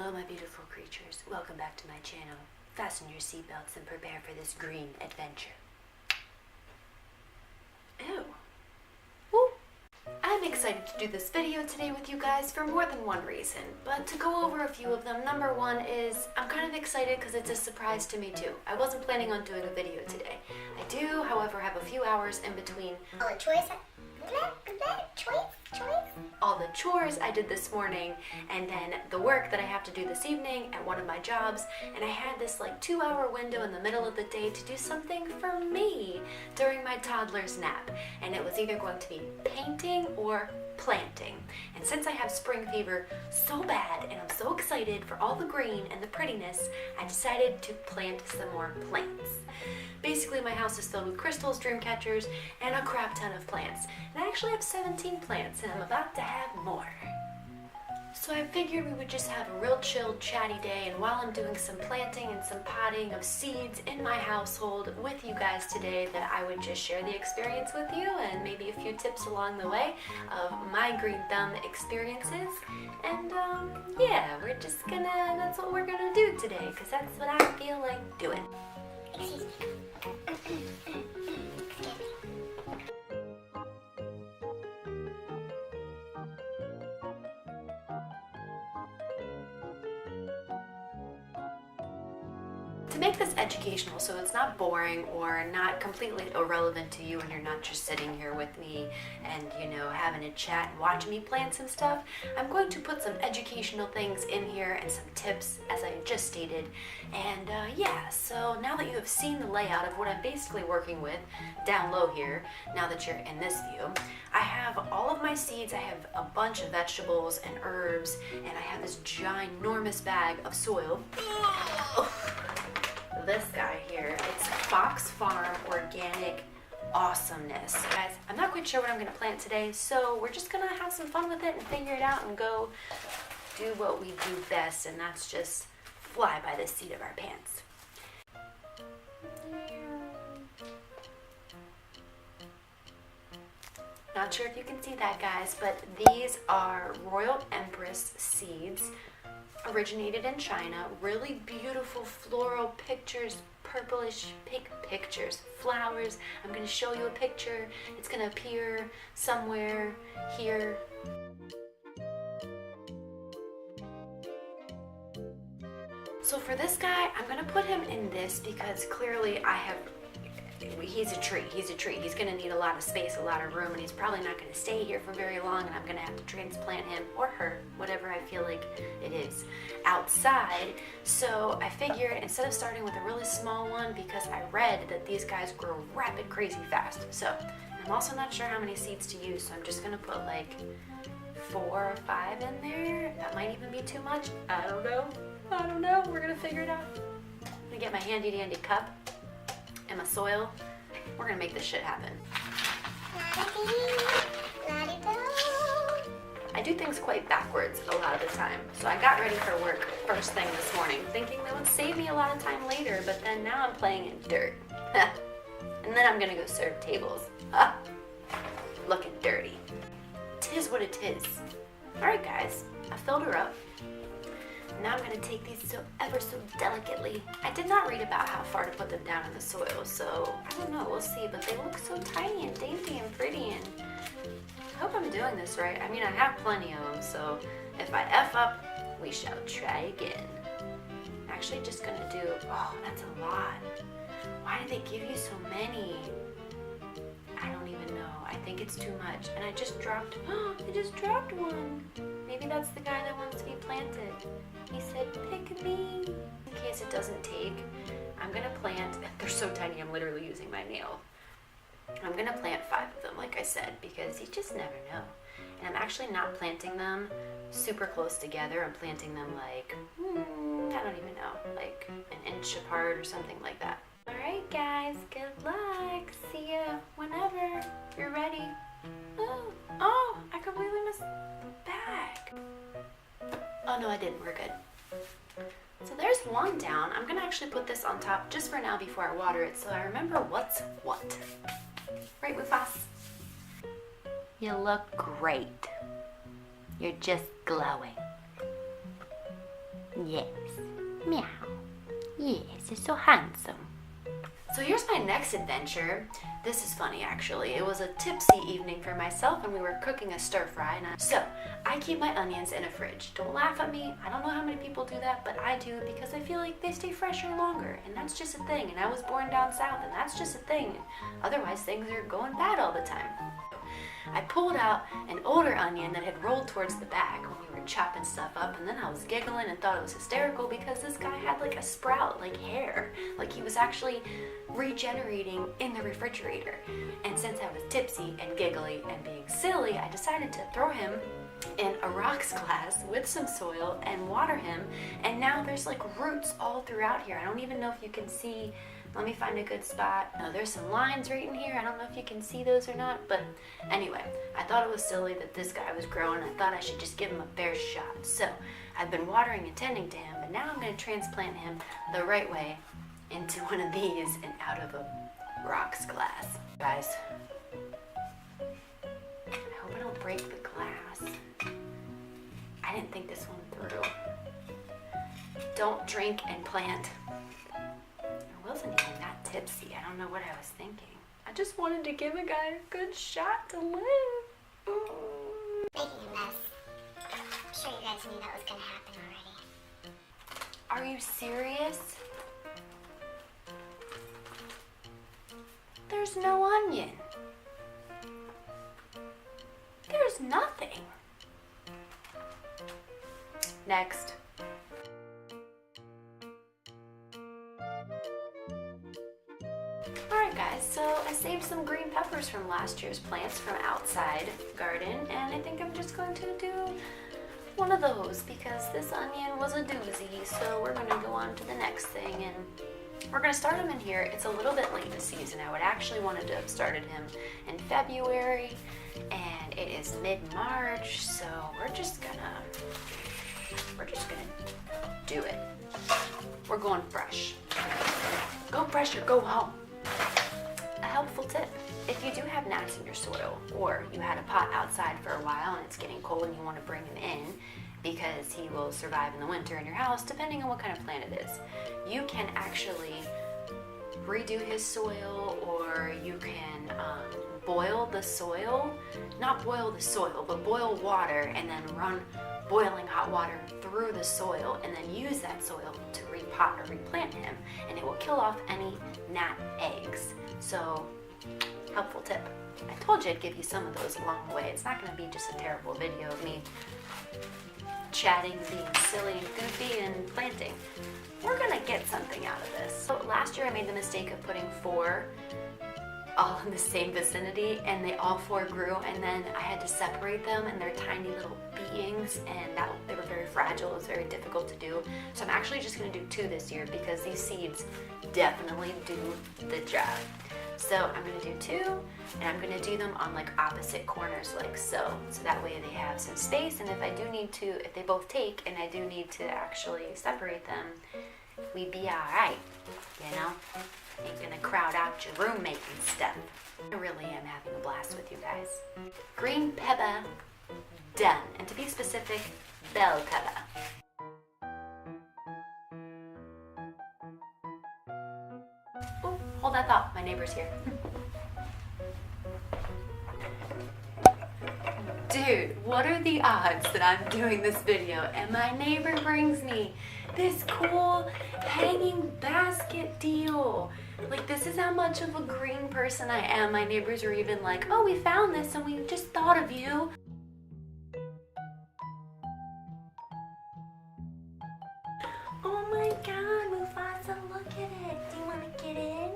Hello my beautiful creatures, welcome back to my channel. Fasten your seatbelts and prepare for this green adventure. Ew. Woo. I'm excited to do this video today with you guys for more than one reason, but to go over a few of them. Number one is I'm kind of excited because it's a surprise to me too. I wasn't planning on doing a video today. I do, however, have a few hours in between all the chores I did this morning and then the work that I have to do this evening at one of my jobs, and I had this like 2-hour window in the middle of the day to do something for me during my toddler's nap, and it was either going to be painting or planting. And since I have spring fever so bad and I'm so excited for all the green and the prettiness, I decided to plant some more plants. Basically my house is filled with crystals, dream catchers, and a crap ton of plants. And I actually have 17 plants and I'm about to have more. So I figured we would just have a real chilled, chatty day, and while I'm doing some planting and some potting of seeds in my household with you guys today, that I would just share the experience with you and maybe a few tips along the way of my green thumb experiences. And yeah, that's what we're gonna do today, because that's what I feel like doing. Excuse me. To make this educational so it's not boring or not completely irrelevant to you and you're not just sitting here with me and, you know, having a chat and watching me plant some stuff, I'm going to put some educational things in here and some tips, as I just stated. And yeah, so now that you have seen the layout of what I'm basically working with down low here, now that you're in this view, I have all of my seeds. I have a bunch of vegetables and herbs, and I have this ginormous bag of soil. This guy here, it's Fox Farm Organic Awesomeness. Guys, I'm not quite sure what I'm going to plant today, so we're just going to have some fun with it and figure it out and go do what we do best, and that's just fly by the seat of our pants. Not sure if you can see that, guys, but these are Royal Empress seeds. Originated in China. Really beautiful floral pictures, purplish pink pictures, flowers. I'm going to show you a picture. It's going to appear somewhere here. So for this guy, I'm going to put him in this because clearly he's a tree. He's going to need a lot of space, a lot of room, and he's probably not going to stay here for very long, and I'm going to have to transplant him or her, whatever I feel like it is, outside. So I figured instead of starting with a really small one, because I read that these guys grow rapid, crazy fast. So I'm also not sure how many seeds to use, so I'm just going to put like 4 or 5 in there. That might even be too much. I don't know. We're going to figure it out. I'm going to get my handy dandy cup and my soil. We're gonna make this shit happen. I do things quite backwards a lot of the time. So I got ready for work first thing this morning, thinking that would save me a lot of time later, but then now I'm playing in dirt. And then I'm gonna go serve tables. Looking dirty. Tis what it is. Alright guys, I filled her up. Now I'm going to take these ever so delicately. I did not read about how far to put them down in the soil, so I don't know, we'll see. But they look so tiny and dainty and pretty, and I hope I'm doing this right. I mean, I have plenty of them, so if I F up, we shall try again. I'm actually just going to do, oh, that's a lot. Why did they give you so many? I don't even know. I think it's too much. And I just dropped one. Maybe that's the guy that wants to be planted. He said, pick me. In case it doesn't take, I'm gonna plant, they're so tiny, I'm literally using my nail. I'm gonna plant 5 of them, like I said, because you just never know. And I'm actually not planting them super close together. I'm planting them like, I don't even know, like an inch apart or something like that. All right, guys, good luck. See ya whenever you're ready. Oh, I completely missed the bag. Oh, no, I didn't. We're good. So there's one down. I'm going to actually put this on top just for now before I water it so I remember what's what. Right, Mufas? You look great. You're just glowing. Yes. Meow. Yes, it's so handsome. So here's my next adventure. This is funny actually. It was a tipsy evening for myself and we were cooking a stir fry. So I keep my onions in a fridge. Don't laugh at me. I don't know how many people do that, but I do because I feel like they stay fresher longer. And that's just a thing. And I was born down south and that's just a thing. Otherwise things are going bad all the time. I pulled out an older onion that had rolled towards the back when we were chopping stuff up, and then I was giggling and thought it was hysterical because this guy had like a sprout, like hair, like he was actually regenerating in the refrigerator. And since I was tipsy and giggly and being silly, I decided to throw him in a rocks glass with some soil and water him, and now there's like roots all throughout here. I don't even know if you can see. Let me find a good spot. No, there's some lines right in here. I don't know if you can see those or not, but anyway, I thought it was silly that this guy was growing. I thought I should just give him a fair shot. So I've been watering and tending to him, but now I'm gonna transplant him the right way into one of these and out of a rocks glass. Guys, I hope I don't break the glass. I didn't think this one through. Don't drink and plant. I wasn't even that tipsy. I don't know what I was thinking. I just wanted to give a guy a good shot to live. Making a mess. I'm sure you guys knew that was gonna happen already. Are you serious? There's no onion. There's nothing. Next. Alright guys, so I saved some green peppers from last year's plants from outside garden, and I think I'm just going to do one of those because this onion was a doozy. So we're going to go on to the next thing, and we're going to start him in here. It's a little bit late this season. I would actually wanted to have started him in February, and it is mid-March, so we're just gonna do it. We're going fresh. Go fresh or go home. A helpful tip: if you do have gnats in your soil, or you had a pot outside for a while and it's getting cold and you want to bring him in because he will survive in the winter in your house, depending on what kind of plant it is, you can actually redo his soil, or you can boil the soil. Not boil the soil, but boil water and then run boiling hot water through the soil and then use that soil to repot or replant him, and it will kill off any gnat eggs. So, helpful tip. I told you I'd give you some of those along the way. It's not going to be just a terrible video of me chatting, being silly and goofy, and planting. We're going to get something out of this. So last year I made the mistake of putting 4 all in the same vicinity, and they all 4 grew, and then I had to separate them, and they're tiny little beings, and they were very fragile. It was very difficult to do. So I'm actually just going to do 2 this year because these seeds definitely do the job. So I'm going to do 2, and I'm going to do them on like opposite corners like so. So that way they have some space, and if I do need to, if they both take and I do need to actually separate them, we'd be alright, you know? Ain't gonna crowd out your roommate and stuff. I really am having a blast with you guys. Green pepper, done. And to be specific, bell pepper. Oh, hold that thought, my neighbor's here. Dude, what are the odds that I'm doing this video and my neighbor brings me this cool hanging basket deal? Like, this is how much of a green person I am. My neighbors are even like, oh, we found this and we just thought of you. Oh my god, Mufasa, look at it. Do you want to get in?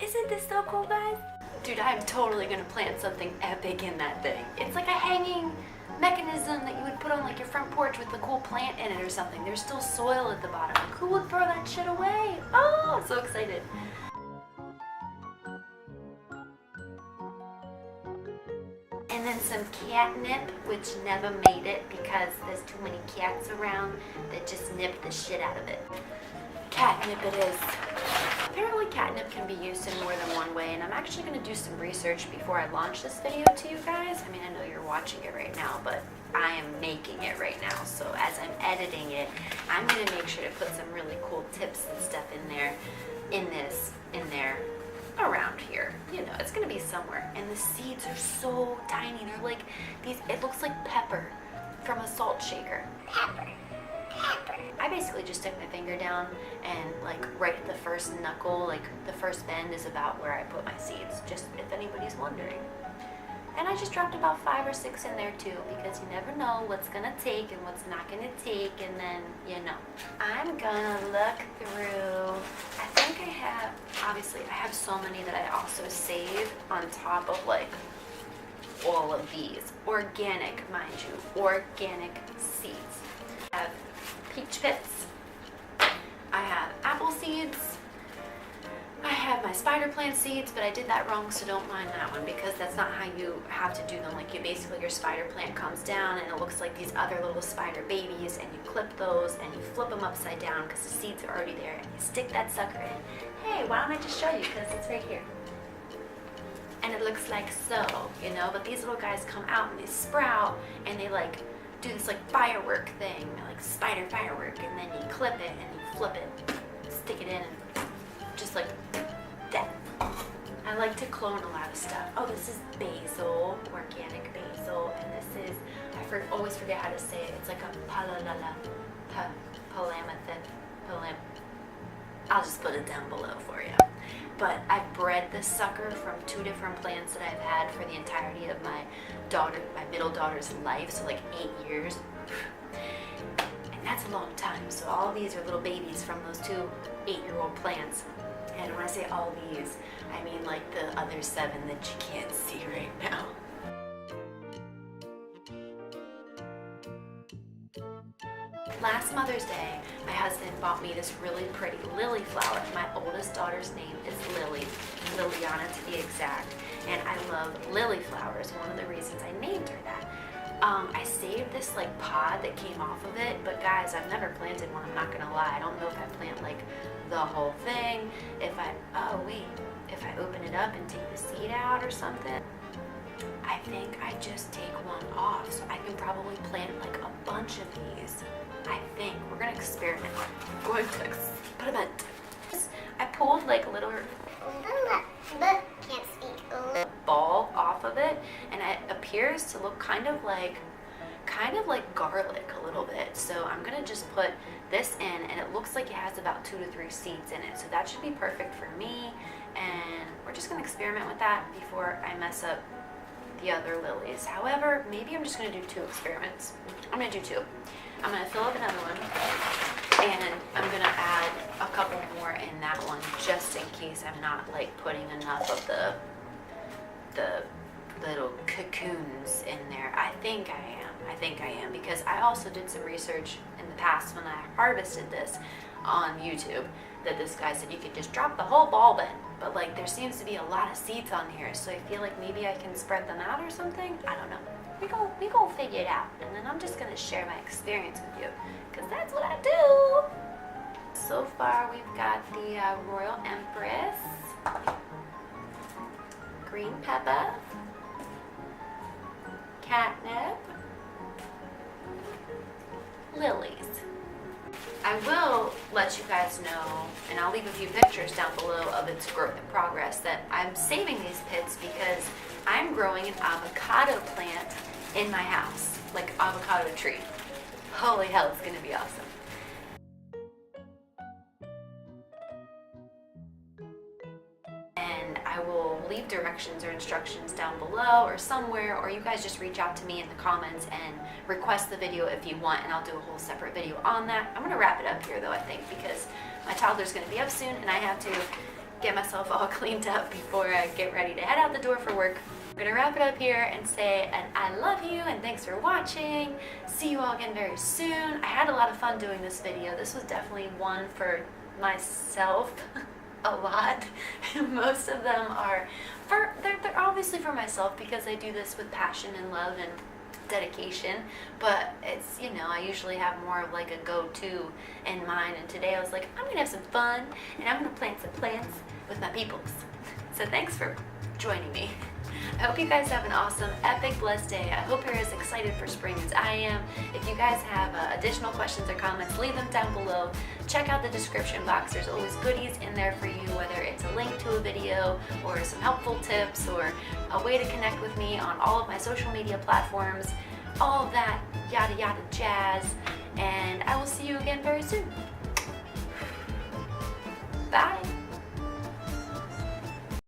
Isn't this so cool, guys? Dude, I'm totally gonna plant something epic in that thing. It's like a hanging mechanism that you would put on like your front porch with a cool plant in it or something. There's still soil at the bottom. Like, who would throw that shit away? Oh, I'm so excited. And then some catnip, which never made it because there's too many cats around that just nipped the shit out of it. Catnip it is. Apparently catnip can be used in more than one way, and I'm actually going to do some research before I launch this video to you guys. I mean, I know you're watching it right now, but I am making it right now. So as I'm editing it, I'm going to make sure to put some really cool tips and stuff in there, around here. You know, it's going to be somewhere. And the seeds are so tiny. They're like these, it looks like pepper from a salt shaker. Pepper. I basically just stick my finger down and like right at the first knuckle, like the first bend is about where I put my seeds, just if anybody's wondering. And I just dropped about 5 or 6 in there too, because you never know what's gonna take and what's not gonna take, and then, you know. I'm gonna look through, I think I have, obviously I have so many that I also save on top of like all of these. Organic, mind you, organic seeds. I have peach pits, I have apple seeds, I have my spider plant seeds, but I did that wrong, so don't mind that one, because that's not how you have to do them. Like, you basically, your spider plant comes down and it looks like these other little spider babies, and you clip those and you flip them upside down because the seeds are already there, and you stick that sucker in. Hey, why don't I just show you, because it's right here. And it looks like so, you know, but these little guys come out and they sprout and they like do this like firework thing, like spider firework, and then you clip it and you flip it, stick it in, and just like that. I like to clone a lot of stuff. Oh, this is basil, organic basil, and this is, always forget how to say it. It's like a palamethid. I'll just put it down below for you. But I've bred this sucker from 2 different plants that I've had for the entirety of my middle daughter's life, so like 8 years. And that's a long time. So all these are little babies from those 2 8-year-old plants. And when I say all these, I mean like the other 7 that you can't see right now. Last Mother's Day, my husband bought me this really pretty lily flower. My oldest daughter's name is Lily, Liliana to be exact, and I love lily flowers. One of the reasons I named her that. I saved this like pod that came off of it, but guys, I've never planted one, I'm not gonna lie. I don't know if I plant like the whole thing, if I open it up and take the seed out or something. I think I just take one off, so I can probably plant like a bunch of these. I think we're gonna experiment. I'm going to experiment. I pulled like a little Can't speak. ball off of it, and it appears to look kind of like garlic a little bit. So I'm gonna just put this in, and it looks like it has about 2 to 3 seeds in it. So that should be perfect for me, and we're just gonna experiment with that before I mess up the other lilies. However, maybe I'm just gonna do 2 experiments. I'm gonna do 2. I'm gonna fill up another one, and I'm gonna add a couple more in that one, just in case I'm not like putting enough of the little cocoons in there. I think I am, because I also did some research in the past when I harvested this on YouTube, that this guy said you could just drop the whole bulb in, but like there seems to be a lot of seeds on here, so I feel like maybe I can spread them out or something. I don't know. We go figure it out, and then I'm just gonna share my experience with you, because that's what I do. So far we've got the Royal Empress, green pepper, catnip, lilies. I will let you guys know, and I'll leave a few pictures down below of its growth and progress, that I'm saving these pits because I'm growing an avocado plant in my house, like avocado tree. Holy hell, it's gonna be awesome. And I will leave directions or instructions down below or somewhere, or you guys just reach out to me in the comments and request the video if you want, and I'll do a whole separate video on that. I'm gonna wrap it up here though, I think, because my toddler's gonna be up soon and I have to get myself all cleaned up before I get ready to head out the door for work. I'm gonna wrap it up here and say an I love you and thanks for watching. See you all again very soon. I had a lot of fun doing this video. This was definitely one for myself. A lot. Most of them are they're obviously for myself, because I do this with passion and love, and dedication, but it's, you know, I usually have more of like a go-to in mind, and today I was like, I'm gonna have some fun and I'm gonna plant some plants with my peoples. So thanks for joining me. I hope you guys have an awesome, epic, blessed day. I hope you're as excited for spring as I am. If you guys have additional questions or comments, leave them down below. Check out the description box. There's always goodies in there for you, whether it's a link to a video or some helpful tips or a way to connect with me on all of my social media platforms, all of that yada yada jazz. And I will see you again very soon. Bye.